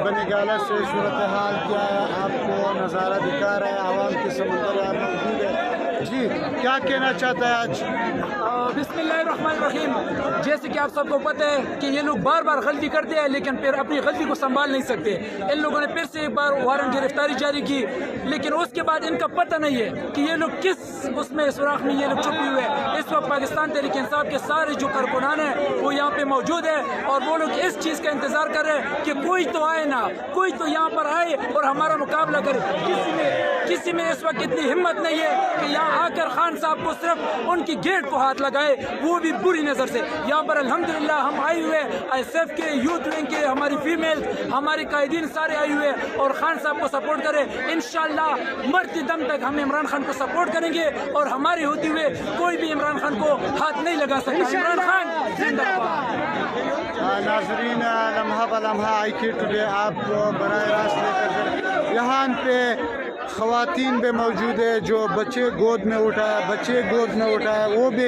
बनीगाला से सूरत-ए-हाल क्या है आपको नज़ारा दिखा रहे हैं, आवाम की समुंदर यहाँ मौजूद है। जी क्या कहना चाहता है आज? बिस्मिल्लाहिर्रहमानिर्रहीम। जैसे कि आप सबको पता है कि ये लोग बार बार गलती करते हैं लेकिन फिर अपनी गलती को संभाल नहीं सकते। इन लोगों ने फिर से एक बार वारंट गिरफ्तारी जारी की, लेकिन उसके बाद इनका पता नहीं है कि ये लोग किस उसमें सुराख में ये लोग छुपे हुए हैं। इस वक्त पाकिस्तान तहरीक इंसाफ के सारे जो कारकुनान हैं वो यहाँ पे मौजूद है और वो लोग इस चीज़ का इंतज़ार कर रहे हैं कि कोई तो आए ना, कोई तो यहाँ पर आए और हमारा मुकाबला करे। किसी में इस वक्त इतनी हिम्मत नहीं है कि यहाँ आकर खान साहब को सिर्फ उनकी गेट को हाथ लगाए, वो भी बुरी नज़र से। यहाँ पर अल्हम्दुलिल्लाह हम आए हुए ISF के यूथ विंग के, हमारी फीमेल, हमारे कायदीन सारे आए हुए और खान साहब को सपोर्ट करें। इंशाअल्लाह मरते दम तक हम इमरान खान को सपोर्ट करेंगे और हमारे होते हुए कोई भी इमरान खान को हाथ नहीं लगा सकता। इमरान खान जिंदाबाद। नाजरीन लम्हा ब लम्हा IK टुडे आपको बराह रास्त लेकर यहाँ पे ख़वातीन भी मौजूद है जो बच्चे गोद में उठाया, वो भी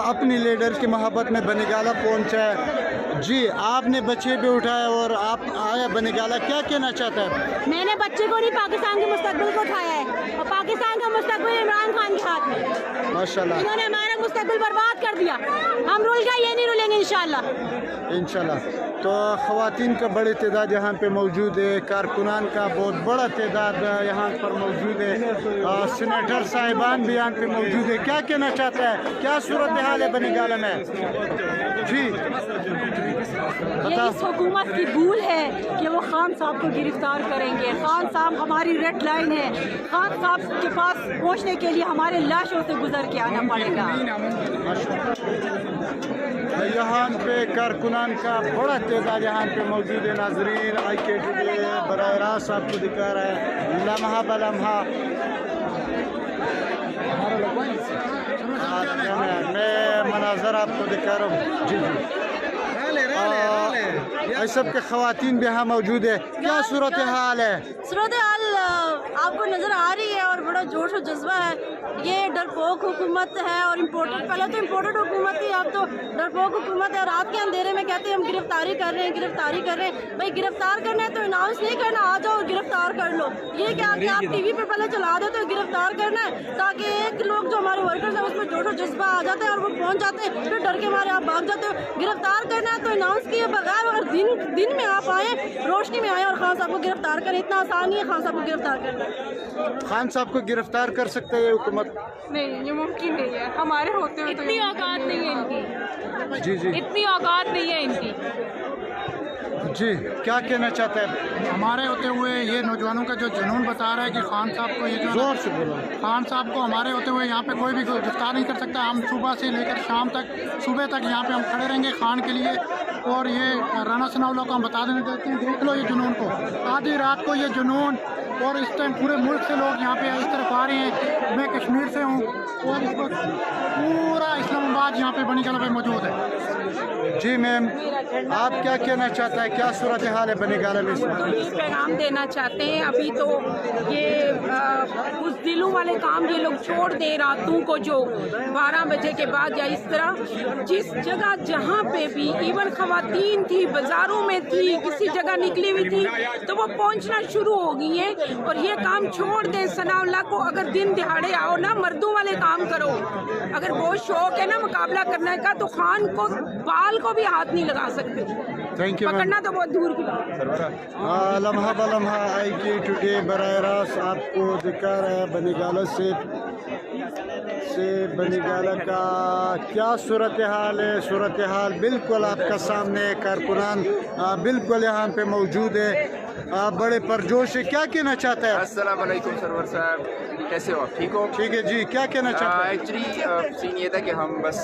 अपनी लीडर की मोहब्बत में बनीगाला पहुंचा है। जी आपने बच्चे भी उठाए और आप आया बनीगाला, क्या कहना चाहता है? मैंने बच्चे को नहीं, पाकिस्तान के मुस्तकबिल को उठाया है और पाकिस्तान का मुस्तकबिल इमरान खान के हाथ में। माशाल्लाह इन्होंने हमारा मुस्तकबिल बर्बाद कर दिया। हम रुल गए, ये नहीं रुलेंगे इंशाल्लाह। तो ख़वातीन का बड़ी तादाद यहाँ पे मौजूद है, कारकुनान का बहुत बड़ा तादाद यहाँ पर मौजूद है, सीनेटर साहिबान भी यहाँ पे मौजूद है। क्या कहना चाहता है, क्या सूरत हाल है बनीगाला में? जी ये इस हुकूमत की भूल है कि वो खान साहब को गिरफ्तार करेंगे। खान साहब हमारी रेड लाइन है, खान साहब के पास पहुंचने के लिए हमारे लाशों से गुजर के आना पड़ेगा। यहाँ पे कारकुनान का बड़ा तादाद यहाँ पे मौजूद है। नाजरीन IK टुडे बराह रास्त आपको दिखा रहा है लम्हा ब लम्हा। मैं मनाजर आपको दिखा रहा हूँ। जी सब के ख़वातीन भी यहाँ मौजूद है। क्या सूरत हाल है? सूरत हाल आपको नज़र आ रही है और बड़ा जोश और जज्बा है। ये डरपोक हुकूमत है और इम्पोर्टेड, पहले तो इम्पोर्टेड हुकूमत थी, अब तो डरपोक हुकूमत है। रात के अंधेरे में कहते हैं हम गिरफ्तारी कर रहे हैं। भाई गिरफ्तार करना है तो अनाउंस नहीं करना, आ जाओ गिरफ्तार कर लो। ये क्या कि आप TV पे पहले चला देते हो गिरफ्तार करना है, ताकि एक लोग जो हमारे वर्कर्स हैं उसमें जोश और जज्बा आ जाता है और वो पहुँच जाते हैं, फिर डर के मारे आप भाग जाते हो। गिरफ्तार करना है तो अनाउंस किए बगैर और दिन में आप आए, रोशनी में आए और खान साहब को गिरफ्तार करें। इतना आसान नहीं है खान साहब को गिरफ्तार करना। खान साहब को गिरफ्तार कर सकते हैं हुकूमत? नहीं, ये मुमकिन नहीं है। हमारे होते हुए इतनी औकात नहीं है इनकी। जी इतनी औकात नहीं है इनकी। जी क्या कहना चाहते हैं? हमारे होते हुए ये नौजवानों का जो जुनून बता रहा है कि खान साहब को, ये जो जोर से बोलो। खान साहब को हमारे होते हुए यहाँ पे कोई भी गिरफ्तार नहीं कर सकता। हम सुबह से लेकर शाम तक, सुबह तक यहाँ पे हम खड़े रहेंगे खान के लिए। और ये राना सनाउल्लाह को हम बता देना चाहते हैं, देख लो ये जुनून को, आधी रात को ये जुनून। और इस टाइम पूरे मुल्क से लोग यहाँ पे इस तरफ आ रहे हैं। मैं कश्मीर से हूँ और इस वक्त पूरा इस्लामाबाद यहाँ पे बनीगाला पे मौजूद है। जी मैम, आप क्या कहना चाहता है, क्या सूरत हाल है बनीगाला में? पुलिस पैगाम देना चाहते हैं, अभी तो ये उस दिलों वाले काम ये लोग छोड़ दें रातों को, जो 12 बजे के बाद या इस तरह जिस जगह जहाँ पे भी इवन ख़वातीन थी, बाज़ारों में थी, किसी जगह निकली हुई थी तो वो पहुँचना शुरू हो गई हैं। और ये काम छोड़ दें। सनाउल्लाह को अगर दिन दिहाड़े आओ ना, मर्दों वाले काम करो। अगर बहुत शौक है ना मुकाबला करने का तो खान को बाल को भी हाथ नहीं लगा सकते। Thank you. पकड़ना तो बहुत दूर की बात। लम्हा ब लम्हा IK टुडे बराह रास्त आपको दिखा रहा है बनीगाला से बनीगाला का क्या सूरत हाल है। सूरत हाल बिल्कुल आपका सामने, कारकुनान बिल्कुल यहाँ पे मौजूद है, बड़े परजोश है। क्या कहना चाहता है? अस्सलाम वालेकुम सरवर साहब, कैसे हो आप? ठीक हो? ठीक है जी, क्या कहना चाहते हैं? एक्चुअली सीन ये था कि हम बस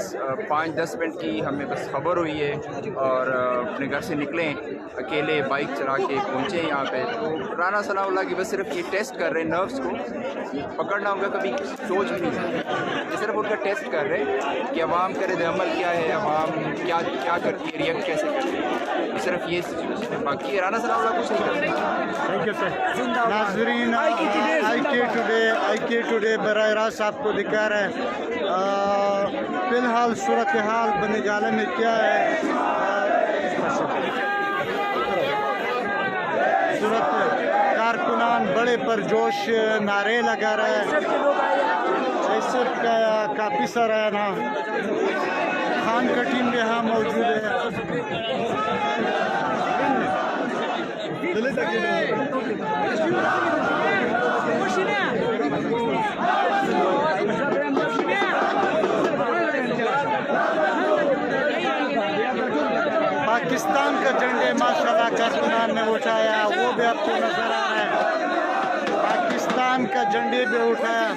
5-10 मिनट की हमें बस खबर हुई है और अपने घर से निकले, अकेले बाइक चला के पहुँचे यहाँ पे। तो राना सनाउल्लाह की बस सिर्फ ये टेस्ट कर रहे हैं नर्व्स को, पकड़ना उनका कभी सोच भी नहीं सकते। ये सिर्फ उनका टेस्ट कर रहे हैं कि अवाम का रद्द-ए-अमल क्या है, अवाम क्या करती है, रिएक्ट कैसे करती है, सिर्फ ये सिचुएशन है। बाकी राना सनाउल्लाह कुछ नहीं करते। Thank you sir. नाजरीन IK टुडे बराह रास्त आपको दिखा रहा है फिलहाल सूरत हाल बनीगाला में क्या है। खूबसूरत कारकुनान बड़े परजोश नारे लगा रहे हैं। ऐसे काफ़ी सारा है ना खान का टीम भी यहाँ मौजूद है। पाकिस्तान का झंडे माशाल्लाह कारकुनान ने उठाया, वो भी आपको नजर आ रहा है। पाकिस्तान का झंडे भी उठाया।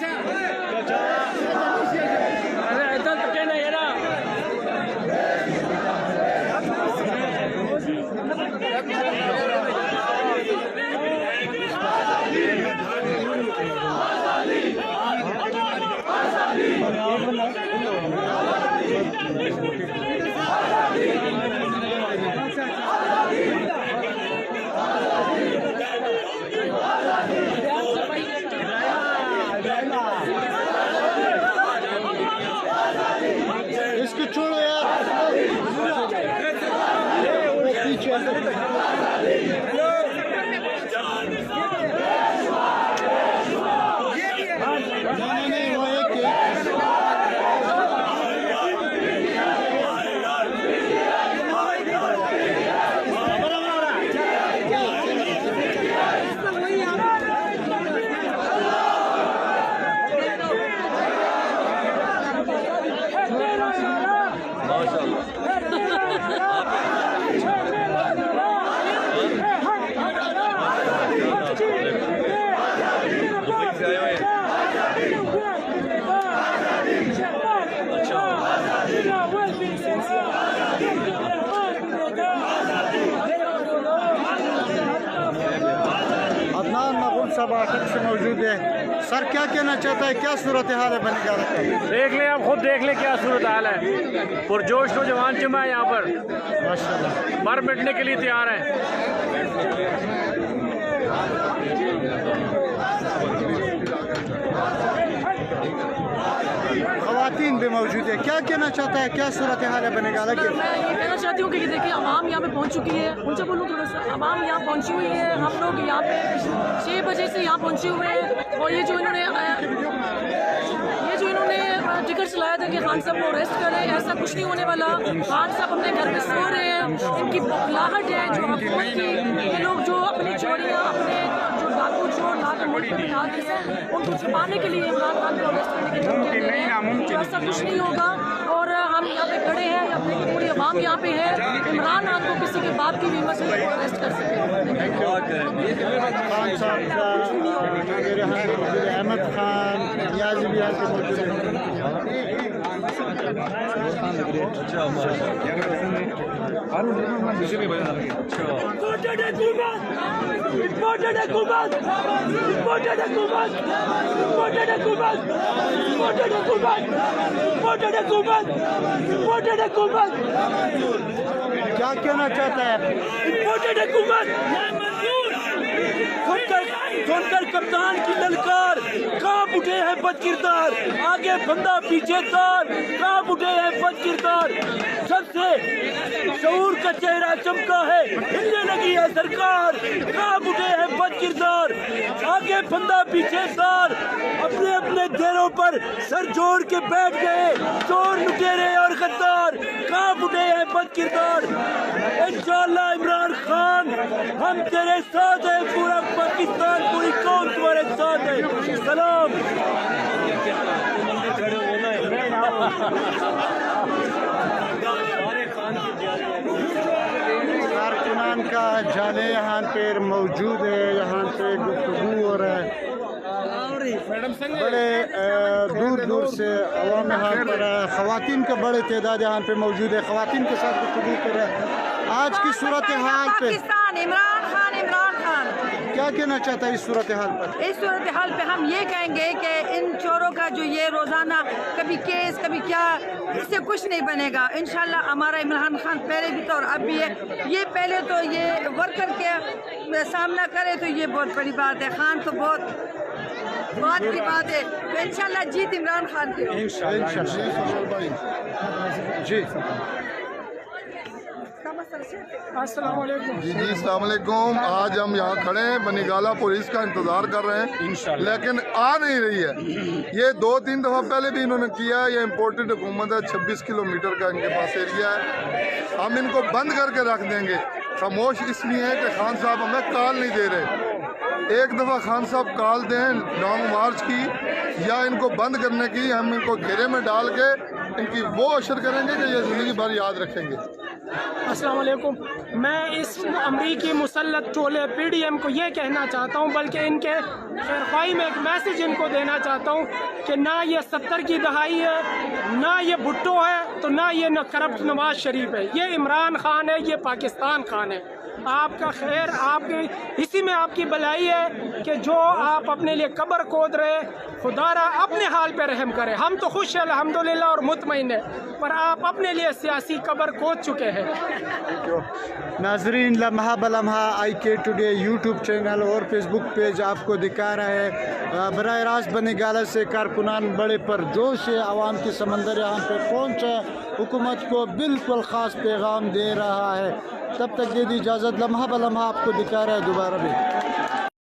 इसको छोड़ो यार, पीछे नहीं, वो एक अटक से मौजूद है। सर क्या कहना चाहता है, क्या सूरत हाल है बनी गाला का? देख लें, आप खुद देख लें क्या सूरत हाल है। पुरजोश नौजवान जमा है यहाँ पर, माशाल्लाह मर मिटने के लिए तैयार हैं। खवातीन भी मौजूद है, क्या कहना चाहता है, क्या सूरत हाल है बनी गाला की? मैं ये कहना चाहती हूँ कि ये देखिए आवाम यहाँ पे पहुँच चुकी है। उनसे बोलूँ थोड़ा सा, आवाम यहाँ पहुँची हुई है। हम लोग यहाँ पे 6 बजे से यहाँ पहुँचे हुए हैं और ये जो इन्होंने टिकट चलाया था कि खान साहब को अरेस्ट करें, ऐसा कुछ नहीं होने वाला। खान साहब अपने घर में सो रहे हैं। इनकी बौखलाहट है जो हुकूमत की, ये लोग जो अपनी चोरियाँ, अपने जो डाकू चोर लाकर मुल्क में बिठा दिए हैं, उनको छुपाने के लिए इमरान खान को अरेस्ट करने की धमकियाँ दे रहे हैं। तो ऐसा कुछ नहीं होगा और हम यहाँ पे खड़े हैं, अपनी पूरी आवाम यहाँ पे है। इमरान खान को किसी के बाप की भी हिम्मत से अरेस्ट कर सके। खान साहब का मेरे यहाँ मौजूद है, अहमद खान नियाज़ी भी यहाँ पे मौजूद है। क्या कहना चाहता है? सुनकर कप्तान की ललकार, कांप उठे हैं बदकिरदार, आगे बंदा पीछे तार, कांप उठे हैं बदकिरदार। सबसे शऊर का चेहरा चमका है, हिलने लगी है सरकार, कांप उठे हैं बदकिरदार, आगे बंदा पीछे तार। अपने अपने डेरों पर सर जोड़ के बैठ गए चोर, लुटेरे और गद्दार, कांप उठे हैं बदकिरदार। इंशाअल्लाह इमरान खान हम तेरे साथ हैं, पूरा पाकिस्तान, पूरी कौम तुम्हारे साथ है। सलाम। कारकुनान का जाले यहाँ पे मौजूद है, यहाँ पे गुफ्तगू हो रहा है। बड़े दूर दूर से अवाम यहाँ पर ख़वातीन का बड़े तादाद यहाँ पे मौजूद है, ख़वातीन के साथ गुफ्तगू कर रहे हैं। आज की सूरत हाल पे इमरान खान क्या कहना चाहता है इस सूरत हाल पर? इस सूरत हाल पे हम ये कहेंगे कि इन चोरों का जो ये रोज़ाना कभी केस कभी क्या, इससे कुछ नहीं बनेगा। इंशाल्लाह हमारा इमरान खान पहले भी तो और अब भी है। ये पहले तो ये वर्कर के सामना करे तो ये बहुत बड़ी बात है। खान तो बहुत की बात है। तो इंशाल्लाह जीत इमरान खान की होगी। इंशाल्लाह जी। अस्सलाम वालेकुम। जी अस्सलाम वालेकुम। आज हम यहाँ खड़े हैं, बनीगाला पुलिस का इंतज़ार कर रहे हैं, लेकिन आ नहीं रही है। ये 2-3 दफ़ा पहले भी इन्होंने किया। ये इम्पोर्टेड हुकूमत है, 26 किलोमीटर का इनके पास एरिया है। हम इनको बंद करके रख देंगे। खामोश इसलिए है कि खान साहब हमें कॉल नहीं दे रहे। एक दफ़ा खान साहब कॉल दें लॉन्ग मार्च की या इनको बंद करने की, हम इनको घेरे में डाल के इनकी वो अशर करेंगे कि ये ज़िंदगी भर याद रखेंगे। अस्सलाम वालेकुम। मैं इस अमरीकी मुसल्लत टोले PDM को ये कहना चाहता हूँ, बल्कि इनके खैरख्वाही में एक मैसेज इनको देना चाहता हूँ कि ना ये 70 की दहाई है, ना ये भुट्टो है, तो ना ये करप्ट नवाज शरीफ है। ये इमरान खान है, ये पाकिस्तान खान है। आपका खैर, आपके इसी में आपकी भलाई है कि जो आप अपने लिए कब्र खोद रहे, खुदारा अपने हाल पे रहम करे। हम तो खुश हैं अल्हम्दुलिल्लाह और मुतमईन है, पर आप अपने लिए सियासी कब्र खोद चुके हैं। नाजरीन, लम्हा बलम्हा IK टुडे यूट्यूब चैनल और फेसबुक पेज आपको दिखा रहा है। बराह रास्त बनीगाला से कारकुनान बड़े परजोश है, आवाम की समंदर यहाँ पे पहुँचा, हुकूमत को बिल्कुल ख़ास पैगाम दे रहा है। तब तक दे दी इजाज़त। लम्हा बलम्हा आपको दिखा रहा है दोबारा भी।